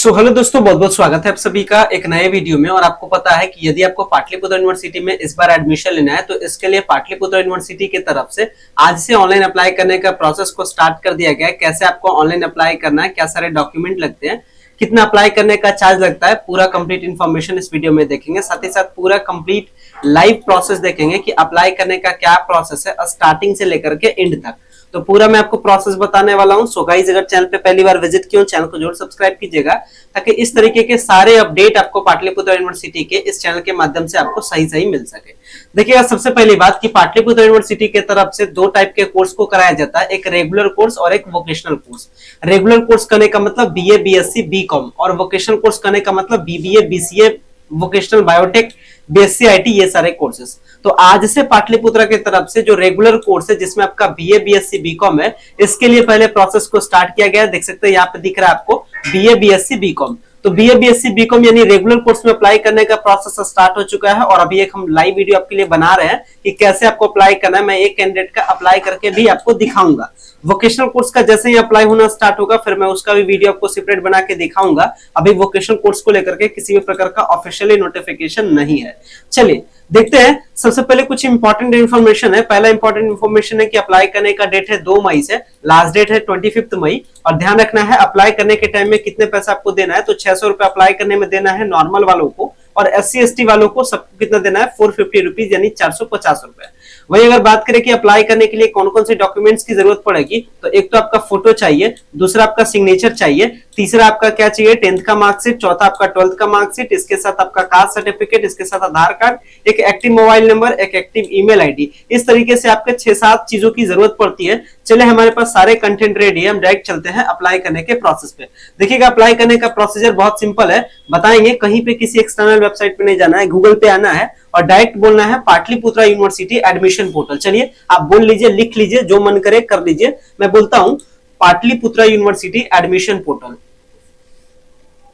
Hello दोस्तों, बहुत बहुत स्वागत है आप सभी का एक नए वीडियो में। और आपको पता है कि यदि आपको पाटलिपुत्र यूनिवर्सिटी में इस बार एडमिशन लेना है तो इसके लिए पाटलिपुत्र यूनिवर्सिटी की तरफ से आज से ऑनलाइन अप्लाई करने का प्रोसेस को स्टार्ट कर दिया गया है। कैसे आपको ऑनलाइन अप्लाई करना है, क्या सारे डॉक्यूमेंट लगते हैं, कितना अप्लाई करने का चार्ज लगता है, पूरा कंप्लीट इन्फॉर्मेशन इस वीडियो में देखेंगे। साथ ही साथ पूरा कंप्लीट लाइव प्रोसेस देखेंगे कि अप्लाई करने का क्या प्रोसेस है स्टार्टिंग से लेकर के एंड तक। तो पूरा मैं आपको प्रोसेस बताने वाला हूं। सो गाइस, अगर चैनल पे पहली बार विजिट किया हो, चैनल को जरूर सब्सक्राइब कीजिएगा ताकि इस तरीके के सारे अपडेट आपको पाटलिपुत्र यूनिवर्सिटी के इस चैनल के माध्यम से आपको सही सही मिल सके। देखिएगा, सबसे पहली बात कि पाटलिपुत्र यूनिवर्सिटी के तरफ से दो टाइप के कोर्स को कराया जाता है, एक रेगुलर कोर्स और एक वोकेशनल कोर्स। रेगुलर कोर्स करने का मतलब बीए, बीएससी, बीकॉम, और वोकेशनल कोर्स करने का मतलब BBA, BCA, vocational biotech, BSc IT, ये सारे कोर्सेज। तो आज से पाटलिपुत्र की तरफ से जो रेगुलर कोर्स है जिसमें आपका बीए, बीएससी, बीकॉम है, इसके लिए पहले प्रोसेस को स्टार्ट किया गया। देख सकते हैं यहाँ पे दिख रहा है आपको बीए, बीएससी, बीकॉम। तो बीए, बीएससी, बीकॉम यानी रेगुलर कोर्स में अप्लाई करने का प्रोसेस स्टार्ट हो चुका है। और अभी एक हम लाइव वीडियो आपके लिए बना रहे हैं कि कैसे आपको अप्लाई करना है। मैं एक कैंडिडेट का अप्लाई करके भी आपको दिखाऊंगा। वोकेशनल कोर्स का जैसे ही अप्लाई होना स्टार्ट होगा फिर मैं उसका भी वीडियो आपको सेपरेट बना के दिखाऊंगा। अभी वोकेशनल कोर्स को लेकर के किसी भी प्रकार का ऑफिशियली नोटिफिकेशन नहीं है। चलिए देखते हैं। सबसे पहले कुछ इंपॉर्टेंट इन्फॉर्मेशन है। पहला इंपॉर्टेंट इन्फॉर्मेशन है कि अप्लाई करने का डेट है 2 मई से, लास्ट डेट है 25 मई। और ध्यान रखना है अप्लाई करने के टाइम में कितने पैसा आपको देना है। तो 600 रुपए अप्लाई करने में देना है नॉर्मल वालों को, और SC ST वालों को सबको कितना देना है 450 रुपीज यानी 450 रुपए। वही अगर बात करें कि अप्लाई करने के लिए कौन कौन से डॉक्यूमेंट्स की जरूरत पड़ेगी, तो एक तो आपका फोटो चाहिए, दूसरा आपका सिग्नेचर चाहिए, तीसरा आपका क्या चाहिए 10th का मार्कशीट, चौथा आपका 12th का मार्कशीट, इसके साथ आपका कास्ट सर्टिफिकेट, इसके साथ आधार कार्ड, एक एक्टिव मोबाइल नंबर, एक एक्टिव ईमेल आईडी। इस तरीके से आपके 6-7 चीजों की जरूरत पड़ती है। चले, हमारे पास सारे कंटेंट रेडी है, हम डायरेक्ट चलते हैं अप्लाई करने के प्रोसेस पे। देखिएगा, अप्लाई करने का प्रोसीजर बहुत सिंपल है, बताएंगे। कहीं पे किसी एक्सटर्नल वेबसाइट पे नहीं जाना है, गूगल पे आना है और डायरेक्ट बोलना है पाटलिपुत्र यूनिवर्सिटी एडमिशन पोर्टल। चलिए आप बोल लीजिए, लिख लीजिए, जो मन करे कर लीजिए। मैं बोलता हूं पाटलिपुत्र यूनिवर्सिटी एडमिशन पोर्टल।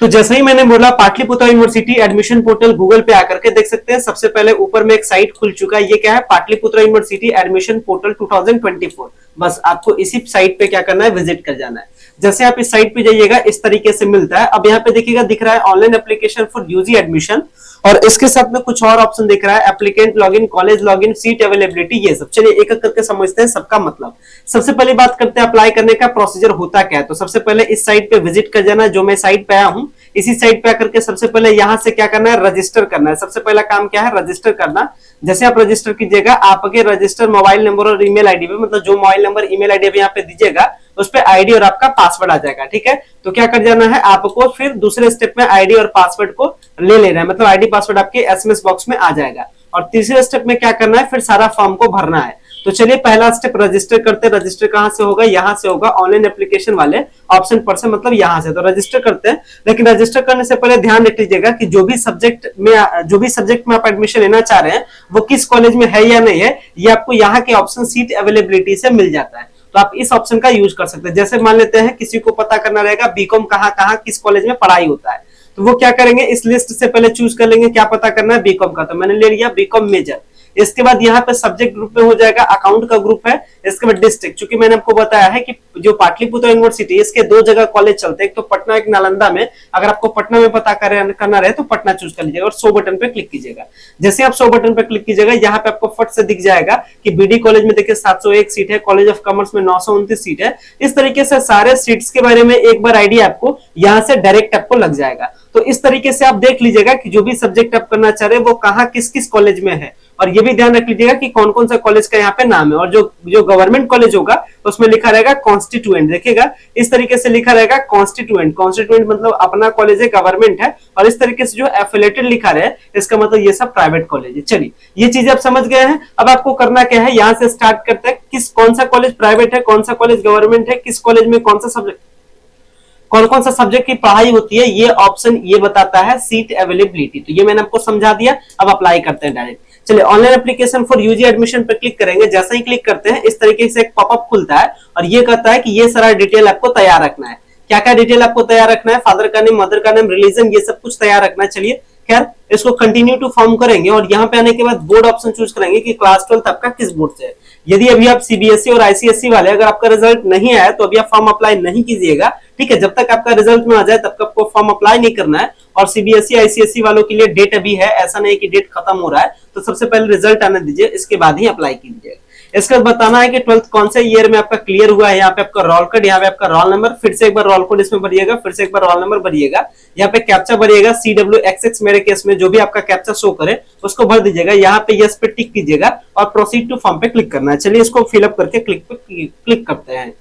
तो जैसे ही मैंने बोला Pataliputra university admission portal, Google पे आकर के देख सकते हैं सबसे पहले ऊपर में एक साइट खुल चुका है। ये क्या है? Pataliputra university admission portal 2024। बस आपको इसी साइट पे क्या करना है, विजिट कर जाना है। जैसे आप इस साइट पे जाइएगा इस तरीके से मिलता है। अब यहाँ पे देखिएगा, दिख रहा है online application for UG admission, और इसके साथ में कुछ और ऑप्शन दिख रहा है, applicant login, college login, seat availability, ये सब। चलिए एक एक करके समझते हैं सबका मतलब। सबसे पहले बात करते हैं अप्लाई करने का प्रोसीजर होता क्या है। तो सबसे पहले इस साइट पे विजिट कर जाना, जो मैं साइट पे आया हूं। इसी साइट पे आकर के सबसे पहले यहां से क्या करना है, रजिस्टर करना है। सबसे पहला काम क्या है, रजिस्टर करना। जैसे आप रजिस्टर कीजिएगा, आपके रजिस्टर मोबाइल नंबर और ईमेल आईडी पे, मतलब जो मोबाइल नंबर ईमेल आईडी यहाँ पे दीजिएगा उस पे आईडी और आपका पासवर्ड आ जाएगा। ठीक है, तो क्या कर जाना है आपको, फिर दूसरे स्टेप में आईडी और पासवर्ड को ले लेना है, मतलब आईडी पासवर्ड आपके SMS बॉक्स में आ जाएगा। और तीसरे स्टेप में क्या करना है, फिर सारा फॉर्म को भरना है। तो चलिए पहला स्टेप रजिस्टर करते हैं। रजिस्टर कहां से होगा, यहां से होगा, ऑनलाइन एप्लीकेशन वाले ऑप्शन पर से, मतलब यहां से। तो रजिस्टर करते हैं, लेकिन रजिस्टर करने से पहले ध्यान रख लीजिएगा कि जो भी सब्जेक्ट में आप एडमिशन लेना चाह रहे हैं वो किस कॉलेज में है या नहीं है, ये आपको यहाँ के ऑप्शन सीट अवेलेबिलिटी से मिल जाता है। तो आप इस ऑप्शन का यूज कर सकते हैं। जैसे मान लेते हैं किसी को पता करना रहेगा बीकॉम कहाँ किस कॉलेज में पढ़ाई होता है, तो वो क्या करेंगे, इस लिस्ट से पहले चूज कर लेंगे क्या पता करना है, बीकॉम का। तो मैंने ले लिया बीकॉम मेजर। इसके बाद यहाँ पे सब्जेक्ट ग्रुप में हो जाएगा, अकाउंट का ग्रुप है। इसके बाद डिस्ट्रिक्ट, क्योंकि मैंने आपको बताया है कि जो पाटलिपुत्र यूनिवर्सिटी इसके 2 जगह कॉलेज चलते हैं, एक तो पटना, एक नालंदा में। अगर आपको पटना में पता करना रहे तो पटना चूज कर लीजिएगा और 100 बटन पे क्लिक कीजिएगा। जैसे आप 100 बटन पे क्लिक कीजिएगा, यहाँ पे आपको फट से दिख जाएगा कि बीडी कॉलेज में देखिए 701 सीट है, कॉलेज ऑफ कॉमर्स में 929 सीट है। इस तरीके से सारे सीट्स के बारे में एक बार आइडिया आपको यहाँ से डायरेक्ट आपको लग जाएगा। तो इस तरीके से आप देख लीजिएगा कि जो भी सब्जेक्ट आप करना चाह रहे हैं वो कहाँ किस किस कॉलेज में है। और ये भी ध्यान रख लीजिएगा कि कौन कौन सा कॉलेज का यहाँ पे नाम है। और जो गवर्नमेंट कॉलेज होगा उसमें लिखा रहेगा कॉन्स्टिट्यूएंट। देखिएगा इस तरीके से लिखा रहेगा कॉन्स्टिट्यूएंट। कॉन्स्टिट्यूएंट मतलब अपना कॉलेज है, गवर्नमेंट है। और इस तरीके से जो एफिलेटेड लिखा रहे इसका मतलब ये सब प्राइवेट कॉलेज है। चलिए ये चीज आप समझ गए हैं। अब आपको करना क्या है, यहाँ से स्टार्ट करते हैं। कौन सा कॉलेज प्राइवेट है, कौन सा कॉलेज गवर्नमेंट है, किस कॉलेज में कौन कौन सा सब्जेक्ट की पढ़ाई होती है, ये ऑप्शन ये बताता है सीट अवेलेबिलिटी। तो ये मैंने आपको समझा दिया। अब अप्लाई करते हैं डायरेक्ट। चलिए online application for UG admission पर क्लिक करेंगे। जैसे ही क्लिक करते हैं इस तरीके से एक पॉपअप खुलता है और ये कहता है कि ये सारा डिटेल आपको तैयार रखना है। क्या क्या डिटेल आपको तैयार रखना है, फादर का नेम, मदर का नेम, रिलीजन, ये सब कुछ तैयार रखना है। चलिए खैर इसको कंटिन्यू टू फॉर्म करेंगे और यहाँ पे आने के बाद बोर्ड ऑप्शन चूज करेंगे कि क्लास 12 आपका किस बोर्ड से है। यदि अभी आप सीबीएसई और आईसीएसई वाले, अगर आपका रिजल्ट नहीं आया तो अभी आप फॉर्म अप्लाई नहीं कीजिएगा, ठीक है। जब तक आपका रिजल्ट में आ जाए तब तक आपको फॉर्म अप्लाई नहीं करना है और सीबीएसई आईसीएसई वालों के लिए डेट अभी है, ऐसा नहीं कि डेट खत्म हो रहा है, तो सबसे पहले रिजल्ट आने दीजिए, इसके बाद ही अप्लाई कीजिए। इसके बाद बताना है कि 12th कौन से ईयर में आपका क्लियर हुआ है। यहाँ पे आपका रोल कोड, यहाँ पे आपका रोल नंबर, फिर से एक बार रोल कोड इसमें भरिएगा, फिर से एक बार रोल नंबर भरिएगा, यहाँ पे कैप्चा भरिएगा CWXX, मेरे केस में जो भी आपका कैप्चा शो करे उसको भर दीजिएगा, यहाँ पे यस पे टिक कीजिएगा और प्रोसीड टू फॉर्म पे क्लिक करना है। चलिए इसको फिलअप करके क्लिक करते हैं।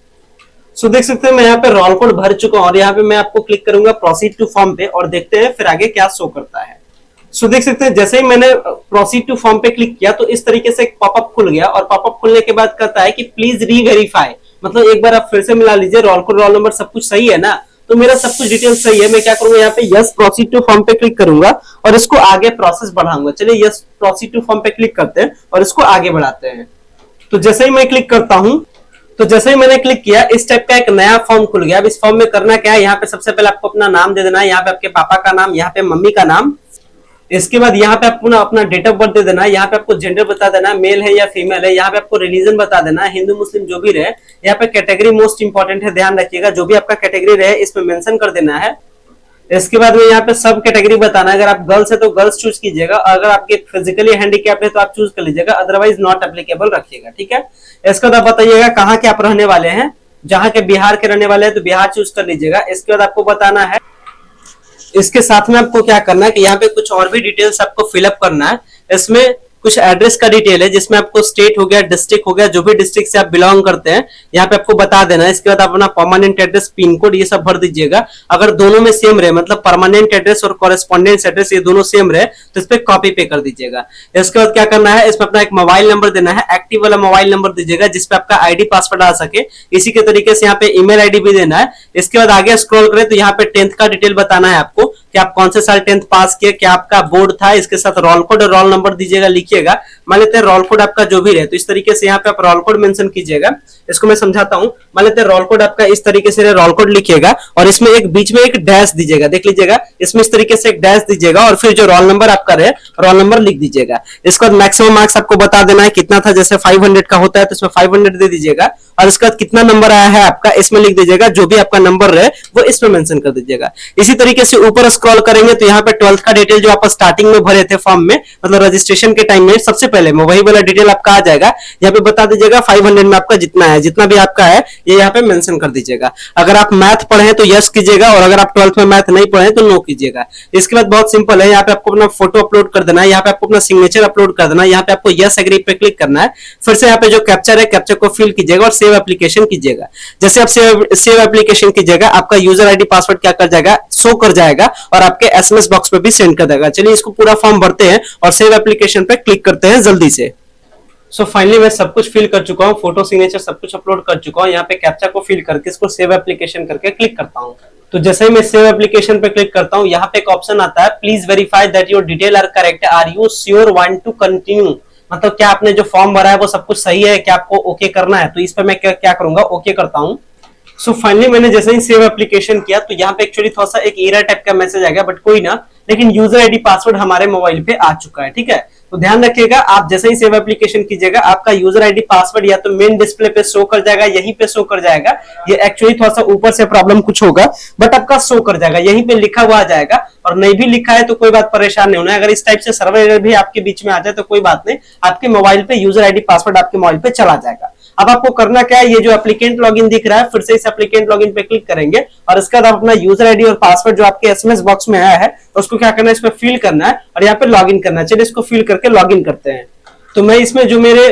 सो देख सकते हैं मैं यहाँ पे रोल कोड भर चुका हूँ और यहाँ पे मैं आपको क्लिक करूंगा प्रोसीड टू फॉर्म पे और देखते हैं फिर आगे क्या शो करता है। सो देख सकते हैं जैसे ही मैंने प्रोसीड टू फॉर्म पे क्लिक किया तो इस तरीके से एक पॉपअप खुल गया और पॉपअप खुलने के बाद कहता है कि प्लीज रीवेरीफाई, मतलब एक बार आप फिर से मिला लीजिए, रोल कोड रोल नंबर सब कुछ सही है ना। तो मेरा सब कुछ डिटेल सही है, मैं क्या करूंगा यहाँ पे यस प्रोसीड टू फॉर्म पे क्लिक करूंगा और इसको आगे प्रोसेस बढ़ाऊंगा। चलिए यस प्रोसीड टू फॉर्म पे क्लिक करते हैं और इसको आगे बढ़ाते हैं। तो जैसे ही मैं क्लिक करता हूं, तो जैसे ही मैंने क्लिक किया इस टाइप का एक नया फॉर्म खुल गया। अब इस फॉर्म में करना क्या है, यहाँ पे सबसे पहले आपको अपना नाम दे देना है, यहाँ पे आपके पापा का नाम, यहाँ पे मम्मी का नाम, इसके बाद यहाँ पे आपको अपना डेट ऑफ बर्थ दे देना है, यहाँ पे आपको जेंडर बता देना है, मेल है या फीमेल है, यहाँ पे आपको रिलीजन बता देना है, हिंदू मुस्लिम जो भी रहे, यहाँ पे कैटेगरी मोस्ट इंपॉर्टेंट है, ध्यान रखिएगा जो भी आपका कैटेगरी रहे इसमें मेंशन कर देना है। इसके बाद में यहाँ पे सब कैटेगरी बताना है, अगर आप गर्ल्स है तो गर्ल्स चूज कीजिएगा, अगर आपके फिजिकली हैंडीकैप है तो आप चूज कर लीजिएगा, अदरवाइज नॉट एप्लीकेबल रखिएगा, ठीक है। इसके बाद आप बताइएगा कहाँ के आप रहने वाले हैं, जहाँ के बिहार के रहने वाले हैं तो बिहार चूज कर लीजिएगा। इसके बाद आपको बताना है, इसके साथ में आपको क्या करना है कि यहाँ पे कुछ और भी डिटेल्स आपको फिलअप करना है। इसमें कुछ एड्रेस का डिटेल है जिसमें आपको स्टेट हो गया, डिस्ट्रिक्ट हो गया, जो भी डिस्ट्रिक्ट से आप बिलोंग करते हैं यहाँ पे आपको बता देना है। इसके बाद आप अपना परमानेंट एड्रेस, पिन कोड ये सब भर दीजिएगा। अगर दोनों में सेम रहे, मतलब परमानेंट एड्रेस और कॉरेस्पॉन्डेंस एड्रेस ये दोनों सेम रहे तो इस पे कॉपी पे कर दीजिएगा। इसके बाद क्या करना है, इसमें अपना एक मोबाइल नंबर देना है, एक्टिव वाला मोबाइल नंबर दीजिएगा जिसपे आपका आईडी पासवर्ड आ सके। इसी के तरीके से यहाँ पे ईमेल आईडी भी देना है। इसके बाद आगे स्क्रॉल करें तो यहाँ पे 10th का डिटेल बताना है आपको कि आप कौन से साल 10th पास किए, क्या आपका बोर्ड था, इसके साथ रोल कोड और रोल नंबर दीजिएगा, लिखिएगा। मान लेते हैं रोल कोड आपका जो भी रहे तो इस तरीके से यहाँ पे आप रोल कोड मेंशन कीजिएगा। इसको मैं समझाता हूँ। मान लेते हैं रोल कोड आपका इस तरीके से रोल कोड लिखिएगा और इसमें एक बीच में एक डैश दीजिएगा, देख लीजिएगा इसमें इस तरीके से एक डैश दीजिएगा और फिर जो रोल नंबर आपका रहे रोल नंबर लिख दीजिएगा। इसके बाद मैक्सिमम मार्क्स आपको बता देना है कितना था, जैसे 500 का होता है तो इसमें 500 दे दीजिएगा और इसके बाद कितना नंबर आया है आपका इसमें लिख दीजिएगा, जो भी आपका नंबर रहे वो इसमें मेंशन कर दीजिएगा। इसी तरीके से ऊपर स्क्रॉल करेंगे तो यहाँ पे 12th का डिटेल जो आप स्टार्टिंग में भरे थे फॉर्म में, मतलब रजिस्ट्रेशन के टाइम में सबसे पहले में वही वाला डिटेल आपका आ जाएगा। यहाँ पे बता दीजिएगा 500 में आपका जितना है, जितना भी आपका है ये यहाँ पे मेंशन कर दीजिएगा। अगर आप मैथ पढ़े तो यस कीजिएगा और अगर आप 12th में मैथ नहीं पढ़े तो नो कीजिएगा। इसके बाद बहुत सिंपल है, यहाँ पे आपको अपना फोटो अपलोड कर देना है, यहाँ पे आपको अपना सिग्नेचर अपलोड कर देना है, यहाँ पे आपको यस एग्री पे क्लिक करना है। फिर से यहाँ पे जो कैप्चर है कैप्चर को फिल कीजिएगा और सेव एप्लीकेशन कीजिएगा। जैसे आप सेव एप्लीकेशन कीजिएगा आपका यूजर आईडी पासवर्ड क्या कर जाएगा, शो कर जाएगा और आपके एसएमएस बॉक्स पे भी सेंड कर देगा। चलिए इसको पूरा फॉर्म भरते हैं और सेव एप्लीकेशन पे क्लिक करते हैं जल्दी से। सो फाइनली मैं सब कुछ फिल कर चुका हूँ, फोटो सिग्नेचर सब कुछ अपलोड कर चुका हूँ। यहाँ पे कैप्चा को फिल करके इसको सेव एप्लीकेशन करके क्लिक करता हूँ। तो जैसे ही मैं सेव एप्लीकेशन पे क्लिक करता हूँ यहाँ पे एक ऑप्शन आता है, please verify that your detail are correct, are you sure want to continue, मतलब क्या आपने जो फॉर्म भरा है वो सब कुछ सही है, क्या आपको ओके करना है। तो इस पे मैं क्या करूंगा, ओके करता हूँ। सो फाइनली मैंने जैसे ही सेव एप्लीकेशन किया तो यहाँ पे एक्चुअली थोड़ा सा एक एरर टाइप का मैसेज आ गया, बट कोई ना, लेकिन यूजर आईडी पासवर्ड हमारे मोबाइल पे आ चुका है, ठीक है। तो ध्यान रखिएगा, आप जैसे ही सेव एप्लीकेशन कीजिएगा आपका यूजर आईडी पासवर्ड या तो मेन डिस्प्ले पे शो कर जाएगा, यहीं पे शो कर जाएगा। ये एक्चुअली थोड़ा सा ऊपर से प्रॉब्लम कुछ होगा, बट आपका शो कर जाएगा, यहीं पे लिखा हुआ आ जाएगा। और नहीं भी लिखा है तो कोई बात परेशान नहीं होना है, अगर इस टाइप से सर्वर एरर भी आपके बीच में आ जाए तो कोई बात नहीं, आपके मोबाइल पे यूजर आईडी पासवर्ड आपके मोबाइल पे चला जाएगा। अब आपको करना क्या है, ये जो एप्लीकेंट लॉगिन दिख रहा है फिर से इस एप्लीकेंट लॉगिन पे क्लिक करेंगे और इसके बाद आप अपना यूजर आईडी और पासवर्ड जो आपके एसएमएस बॉक्स में आया है उसको क्या करना है, इसमें फिल करना है और यहाँ पे लॉगिन करना है। चलिए इसको फिल करके लॉगिन करते हैं। तो मैं इसमें जो मेरे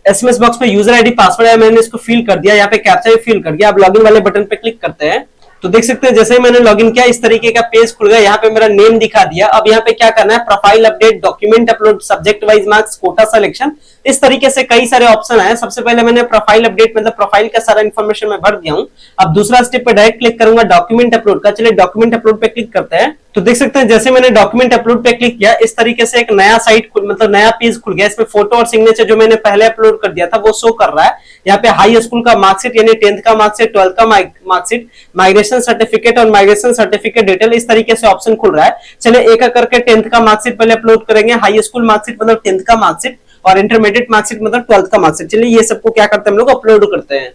एसएमएस बॉक्स में यूजर आईडी पासवर्ड है मैंने इसको फिल कर दिया, यहाँ पे कैप्चा भी फिल कर दिया। अब लॉगिन वाले बटन पे क्लिक करते हैं तो देख सकते हैं जैसे ही मैंने लॉगिन किया इस तरीके का पेज खुल गया, यहाँ पे मेरा नेम दिखा दिया। अब यहाँ पे क्या करना है, profile update, document upload, subject wise marks, quota selection, इस तरीके से कई सारे ऑप्शन आए। सबसे पहले मैंने प्रोफाइल अपडेट मतलब प्रोफाइल का सारा इन्फॉर्मेशन मैं भर दिया हूँ। अब दूसरा स्टेप पे डायरेक्ट क्लिक करूंगा डॉक्यूमेंट अपलोड का। चलिए डॉक्यूमेंट अपलोड पे क्लिक करते हैं तो देख सकते हैं जैसे मैंने डॉक्यूमेंट अपलोड पे क्लिक किया इस तरीके से एक नया साइट मतलब नया पेज खुल गया। इसमें फोटो और सिग्नेचर जो मैंने पहले अपलोड कर दिया था वो शो कर रहा है। यहाँ पे हाई स्कूल का मार्कशीट यानी 10th का मार्कशीट, 12th का मार्कशीट, माइग्रेशन सर्टिफिकेट और माइग्रेशन सर्टिफिकेट डिटेल, इस तरीके से ऑप्शन खुल रहा है। चलिए एक करके 10th का मार्कशीट पहले अपलोड करेंगे, हाई स्कूल मार्कशीट मतलब 10th का मार्कशीट और इंटरमीडिएट मार्कशीट मतलब 12th का मार्कशीट। चलिए ये सबको क्या करते हैं हम लोग अपलोड करते हैं।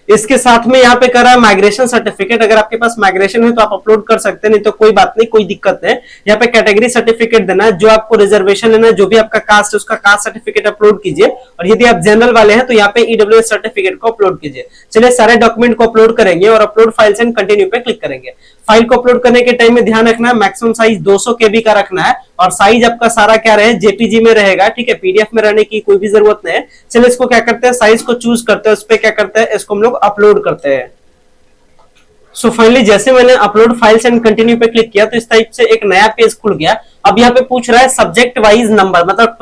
इसके साथ में यहाँ पे कर रहा है माइग्रेशन सर्टिफिकेट। अगर आपके पास माइग्रेशन है तो आप अपलोड कर सकते हैं, नहीं तो कोई बात नहीं, कोई दिक्कत नहीं। यहाँ पे कैटेगरी सर्टिफिकेट देना है, जो आपको रिजर्वेशन लेना है, जो भी आपका कास्ट है उसका कास्ट सर्टिफिकेट अपलोड कीजिए। और यदि आप जनरल वाले हैं तो यहाँ पे ईडब्ल्यूएस सर्टिफिकेट को अपलोड कीजिए। चलिए सारे डॉक्यूमेंट को अपलोड करेंगे और अपलोड फाइल्स एंड कंटिन्यू पे क्लिक करेंगे। फाइल को अपलोड करने के टाइम में ध्यान रखना है मैक्सिमम साइज 200 केबी का रखना है और साइज आपका सारा क्या रहे, जेपीजी में रहेगा, ठीक है, पीडीएफ में रहने की कोई भी जरूरत नहीं है। चलिए इसको क्या करते हैं, साइज को चूज करते हैं, उस पर क्या करते हैं, इसको हम लोग अपलोड करते हैं। सो फाइनली जैसे मैंने अपलोड फाइल्स एंड कंटिन्यू पे क्लिक किया तो इस टाइप से एक नया पेज खुल गया। अब यहाँ पे पूछ रहा है सब्जेक्ट वाइज नंबर, मतलब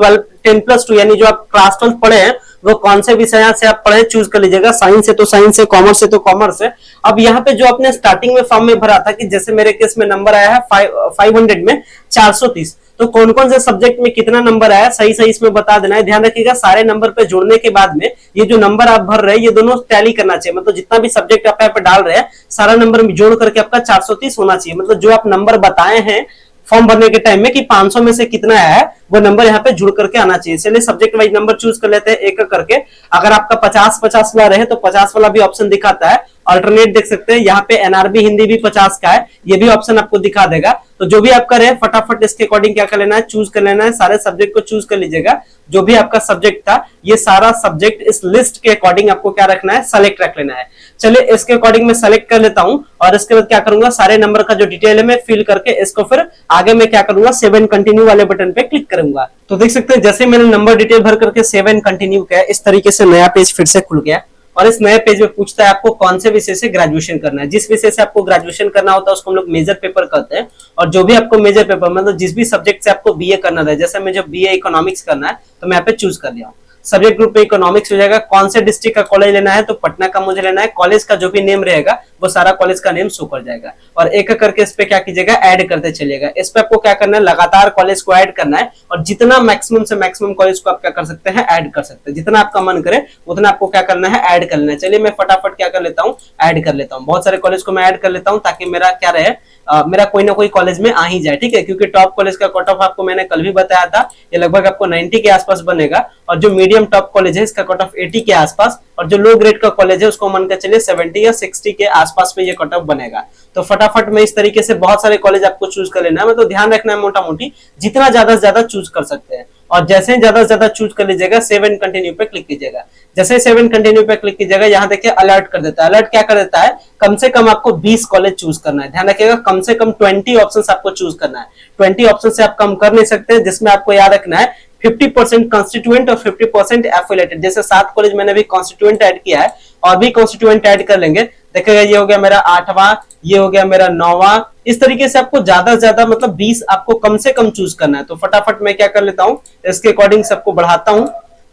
10+2 यानी जो आप क्लास 12 पढ़े हैं वो कौन से विषय से आप पढ़े चूज कर लीजिएगा। साइंस है तो साइंस है, कॉमर्स है तो कॉमर्स है। अब यहाँ पे जो आपने स्टार्टिंग में फॉर्म में भरा था कि जैसे मेरे केस में नंबर आया है 500 में 430, तो कौन कौन से सब्जेक्ट में कितना नंबर आया सही सही इसमें बता देना है। ध्यान रखिएगा सारे नंबर पे जोड़ने के बाद में ये जो नंबर आप भर रहे हैं ये दोनों टैली करना चाहिए, मतलब जितना भी सब्जेक्ट आप यहाँ पे डाल रहे हैं सारा नंबर जोड़ करके आपका 430 होना चाहिए। मतलब जो आप नंबर बताए हैं फॉर्म भरने के टाइम में कि 500 में से कितना आया है वो नंबर यहाँ पे जुड़ करके आना चाहिए। चलिए सब्जेक्ट वाइज नंबर चूज कर लेते हैं एक एक करके। अगर आपका 50-50 वाला रहे तो 50 वाला भी ऑप्शन दिखाता है। अल्टरनेट देख सकते हैं यहाँ पे एनआरबी हिंदी भी 50 का है, ये भी ऑप्शन आपको दिखा देगा। तो जो भी आपका रहे फटाफट इसके अकॉर्डिंग क्या कर लेना है, चूज कर लेना है। सारे सब्जेक्ट को चूज कर लीजिएगा। जो भी आपका सब्जेक्ट था ये सारा सब्जेक्ट इस लिस्ट के अकॉर्डिंग आपको क्या रखना है, सेलेक्ट रख लेना है। चलिए इसके अकॉर्डिंग मैं सेलेक्ट कर लेता हूं और इसके बाद क्या करूंगा, सारे नंबर का जो डिटेल है मैं फिल करके इसको फिर आगे मैं क्या करूंगा, सेव एंड कंटिन्यू वाले बटन पे क्लिक करूंगा। तो देख सकते हैं जैसे मैंने नंबर डिटेल भर करके सेव एंड कंटिन्यू किया इस तरीके से नया पेज फिर से खुल गया। और इस नए पेज में पूछता है आपको कौन से विषय से ग्रेजुएशन करना है। जिस विषय से आपको ग्रेजुएशन करना होता है उसको हम लोग मेजर पेपर कहते हैं। और जो भी आपको मेजर पेपर मतलब जिस भी सब्जेक्ट से आपको बीए करना है, जैसे मुझे बीए इकोनॉमिक्स करना है तो मैं यहाँ पे चूज कर लिया हूँ। सब्जेक्ट ग्रुप में इकोनॉमिक्स हो जाएगा। कौन से डिस्ट्रिक्ट का कॉलेज लेना है तो पटना का मुझे लेना है। कॉलेज का जो भी नेम रहेगा वो सारा कॉलेज का नेम शो कर जाएगा। और एक एक करके इस पे क्या कीजिएगा, ऐड करते चलिएगा। इस पे आपको क्या करना है, लगातार कॉलेज को ऐड करना है और जितना मैक्सिमम से मैक्सिमम कॉलेज को आप क्या कर सकते हैं, ऐड कर सकते हैं। जितना आपका मन करे उतना आपको क्या करना है, ऐड कर लेना है। चलिए मैं फटाफट क्या कर लेता हूँ, ऐड कर लेता हूँ। बहुत सारे कॉलेज को मैं ऐड कर लेता हूँ ताकि मेरा क्या रहे, मेरा कोई ना कोई कॉलेज में आ ही जाए, ठीक है। क्योंकि टॉप कॉलेज का कट ऑफ आपको मैंने कल भी बताया था, ये लगभग आपको 90 के आसपास बनेगा। और जो मीडियम टॉप कॉलेज है इसका कट ऑफ 80 के आसपास, और जो लो ग्रेड का कॉलेज है उसको मान के चलिए 70 या 60 के आसपास में ये कट ऑफ बनेगा। तो फटाफट में इस तरीके से बहुत सारे कॉलेज आपको चूज कर लेना है। मतलब ध्यान रखना है मोटा मोटी जितना ज्यादा से ज्यादा चूज कर सकते हैं। और जैसे ही ज्यादा से ज्यादा चूज कर लीजिएगा सेव एंड कंटिन्यू पे क्लिक कीजिएगा। जैसे ही सेव एंड कंटिन्यू पे क्लिक कीजिएगा यहाँ देखिए अलर्ट कर देता है। अलर्ट क्या कर देता है, कम से कम आपको 20 कॉलेज चूज करना है। ध्यान रखिएगा कम से कम 20 ऑप्शन आपको चूज करना है। 20 ऑप्शन से आप कम कर नहीं सकते, जिसमें आपको याद रखना है 50% कॉन्स्टिट्यूएंट और 50% एफिलिएटेड। जैसे 7 कॉलेज मैंने भी कॉन्स्टिट्यूएंट ऐड किया है और भी कॉन्स्टिट्यूएंट ऐड कर लेंगे। देखिएगा ये हो गया मेरा 8वां, ये हो गया मेरा 9वां। इस तरीके से आपको ज्यादा से ज्यादा मतलब 20 आपको कम से कम चूज करना है। तो फटाफट मैं क्या कर लेता हूँ, इसके अकॉर्डिंग सबको बढ़ाता हूँ।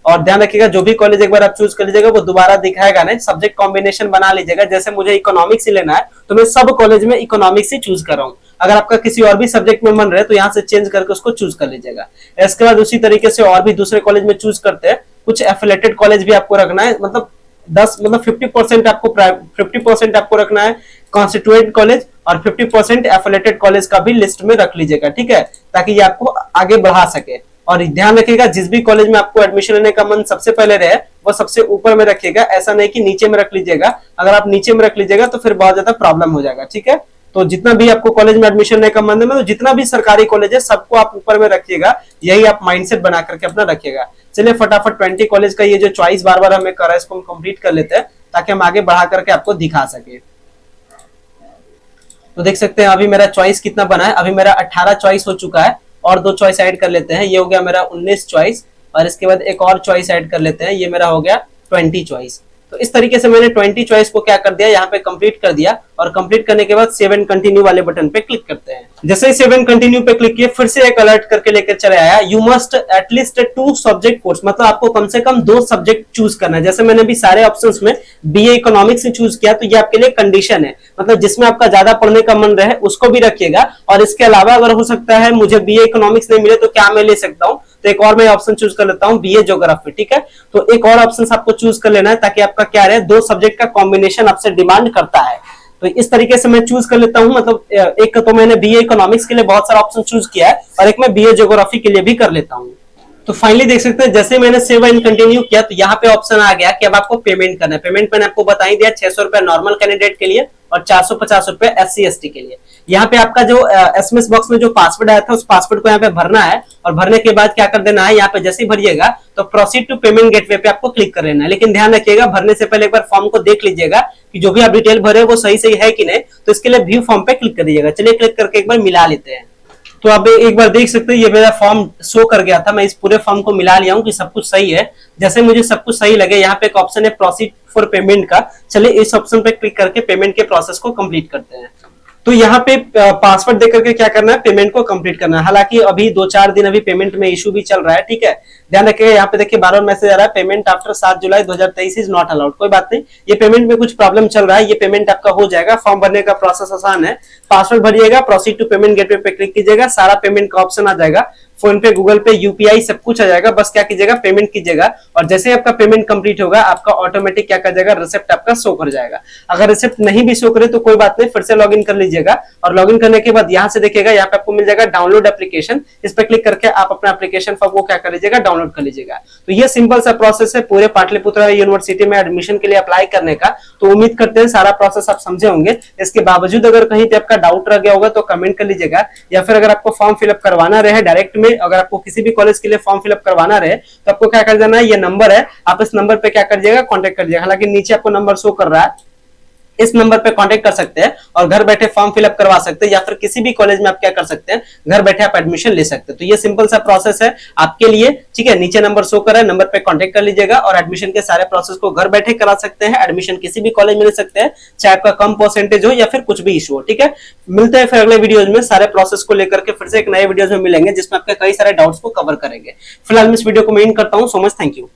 और ध्यान रखिएगा जो भी कॉलेज एक बार आप चूज कर लीजिएगा वो दोबारा दिखाएगा नहीं। सब्जेक्ट कॉम्बिनेशन बना लीजिएगा। जैसे मुझे इकोनॉमिक्स ही लेना है तो मैं सब कॉलेज में इकोनॉमिक्स ही चूज कर रहा हूँ। अगर आपका किसी और भी सब्जेक्ट में मन रहे तो यहाँ से चेंज करके उसको चूज कर लीजिएगा। इसके बाद उसी तरीके से और भी दूसरे कॉलेज में चूज करते हैं। कुछ एफिलेटेड कॉलेज भी आपको रखना है, मतलब 50% आपको रखना है कॉन्स्टिट्यूएंट कॉलेज और 50% एफिलेटेड कॉलेज का भी लिस्ट में रख लीजिएगा, ठीक है, ताकि ये आपको आगे बढ़ा सके। और ध्यान रखिएगा जिस भी कॉलेज में आपको एडमिशन लेने का मन सबसे पहले रहे वो सबसे ऊपर में रखिएगा। ऐसा नहीं कि नीचे में रख लीजिएगा। अगर आप नीचे में रख लीजिएगा तो फिर बहुत ज्यादा प्रॉब्लम हो जाएगा, ठीक है। तो जितना भी आपको कॉलेज में एडमिशन लेने का मन है, तो जितना भी सरकारी कॉलेज है सबको आप ऊपर में रखिएगा। यही आप माइंडसेट बना करके अपना रखिएगा। चलिए फटाफट 20 कॉलेज का ये जो चॉइस बार बार हमें कर रहा है इसको हम कंप्लीट कर लेते हैं ताकि हम आगे बढ़ा करके आपको दिखा सके। तो देख सकते हैं अभी मेरा चॉइस कितना बना है, अभी मेरा 18 चॉइस हो चुका है। और 2 चॉइस ऐड कर लेते हैं, ये हो गया मेरा 19 चॉइस। और इसके बाद एक और चॉइस ऐड कर लेते हैं, ये मेरा हो गया 20 चॉइस। तो इस तरीके से मैंने 20 चॉइस को क्या कर दिया, यहाँ पे कंप्लीट कर दिया। और कंप्लीट करने के बाद सेव एंड कंटिन्यू वाले बटन पे क्लिक करते हैं। जैसे ही सेव एंड कंटिन्यू पे क्लिक किए फिर से एक अलर्ट करके लेकर चले आया, you must at least 2 subject course, मतलब आपको कम से कम 2 सब्जेक्ट चूज करना है। जैसे मैंने भी सारे ऑप्शंस में बीए इकोनॉमिक्स से चूज किया तो ये आपके लिए कंडीशन है, मतलब जिसमें आपका ज्यादा पढ़ने का मन रहे उसको भी रखिएगा। और इसके अलावा अगर हो सकता है मुझे बीए इकोनॉमिक्स नहीं मिले तो क्या मैं ले सकता हूँ, तो एक और मैं ऑप्शन चूज कर लेता हूँ बीए ज्योग्राफी, ठीक है। तो एक और ऑप्शन आपको चूज कर लेना है ताकि आपका क्या रहे, 2 सब्जेक्ट का कॉम्बिनेशन आपसे डिमांड करता है। तो इस तरीके से मैं चूज कर लेता हूं। मतलब एक तो मैंने बीए इकोनॉमिक्स के लिए बहुत सारा ऑप्शन चूज किया है और एक मैं बीए ज्योग्राफी के लिए भी कर लेता हूं। तो फाइनली देख सकते हैं जैसे मैंने सेव एंड कंटिन्यू किया तो यहाँ पे ऑप्शन आ गया कि अब आपको पेमेंट करना है। पेमेंट मैंने आपको बता ही दिया, 600 रुपए नॉर्मल कैंडिडेट के लिए और 450 रुपए SC/ST के लिए। यहाँ पे आपका जो SMS बॉक्स में जो पासवर्ड आया था उस पासवर्ड को यहाँ पे भरना है और भरने के बाद क्या कर देना है, यहाँ पे जैसे ही भरिएगा तो प्रोसीड टू पेमेंट गेटवे पे आपको क्लिक कर लेना है। लेकिन ध्यान रखिएगा भरने से पहले एक बार फॉर्म को देख लीजिएगा कि जो भी आप डिटेल भरे वो सही सही है कि नहीं, तो इसके लिए व्यू फॉर्म पे क्लिक कर दीजिएगा। चलिए क्लिक करके एक बार मिला लेते हैं। तो आप एक बार देख सकते हैं ये मेरा फॉर्म शो कर गया था, मैं इस पूरे फॉर्म को मिला लिया हूं कि सब कुछ सही है। जैसे मुझे सब कुछ सही लगे यहाँ पे एक ऑप्शन है प्रोसीड फॉर पेमेंट का, चलिए इस ऑप्शन पे क्लिक करके पेमेंट के प्रोसेस को कंप्लीट करते हैं। तो यहाँ पे पासवर्ड देकर के क्या करना है, पेमेंट को कंप्लीट करना है। हालांकि अभी 2-4 दिन अभी पेमेंट में इशू भी चल रहा है, ठीक है, ध्यान रखिएगा। यहाँ पे देखिए बार-बार मैसेज आ रहा है payment after 7 July 2023 is not allowed. कोई बात नहीं, ये पेमेंट में कुछ प्रॉब्लम चल रहा है, ये पेमेंट आपका हो जाएगा। फॉर्म भरने का प्रोसेस आसान है, पासवर्ड भरिएगा, प्रोसीड टू पेमेंट गेटवे पे क्लिक कीजिएगा, सारा पेमेंट का ऑप्शन आ जाएगा, फोन पे, गूगल पे, यूपीआई सब कुछ आ जाएगा। बस क्या कीजिएगा, पेमेंट कीजिएगा और जैसे आपका पेमेंट कंप्लीट होगा आपका ऑटोमेटिक क्या कर जाएगा, रिसिप्ट आपका शो कर जाएगा। अगर रिसिप्ट नहीं भी शो करे तो कोई बात नहीं, फिर से लॉगिन कर लीजिएगा और लॉगिन करने के बाद यहाँ से देखिएगा, यहाँ पे आपको मिल जाएगा डाउनलोड एप्लीकेशन। इस पर क्लिक करके आप अपना एप्लीकेशन फॉर्म को क्या कर लीजिएगा, डाउनलोड कर लीजिएगा। तो ये सिंपल सा प्रोसेस है पूरे पाटलिपुत्रा यूनिवर्सिटी में एडमिशन के लिए अप्लाई करने का। तो उम्मीद करते हैं सारा प्रोसेस आप समझे होंगे। इसके बावजूद अगर कहीं पे आपका डाउट रह गया होगा तो कमेंट कर लीजिएगा, या फिर अगर आपको फॉर्म फिलअप करवाना रहे डायरेक्ट में, अगर आपको किसी भी कॉलेज के लिए फॉर्म फिलअप करवाना रहे तो आपको क्या कर देना है, ये नंबर है, आप इस नंबर पे क्या कर दीजिएगा, कांटेक्ट कर दीजिएगा। हालांकि नीचे आपको नंबर शो कर रहा है, इस नंबर पे कांटेक्ट कर सकते हैं और घर बैठे फॉर्म फिलअप करवा सकते हैं, या फिर किसी भी कॉलेज में आप क्या कर सकते हैं, घर बैठे आप एडमिशन ले सकते हैं। तो ये सिंपल सा प्रोसेस है आपके लिए, ठीक है। नीचे नंबर शो कर रहा है, नंबर पे कांटेक्ट कर लीजिएगा और एडमिशन के सारे प्रोसेस को घर बैठे करा सकते हैं। एडमिशन किसी भी कॉलेज में ले सकते हैं, चाहे आपका कम परसेंटेज हो या फिर कुछ भी इशू हो, ठीक है। मिलते हैं फिर अगले वीडियोज में, सारे प्रोसेस को लेकर के फिर से एक नए वीडियोज में मिलेंगे जिसमें आपके कई सारे डाउट्स को कवर करेंगे। फिलहाल मैं इस वीडियो को मेन करता हूँ। So much, thank you.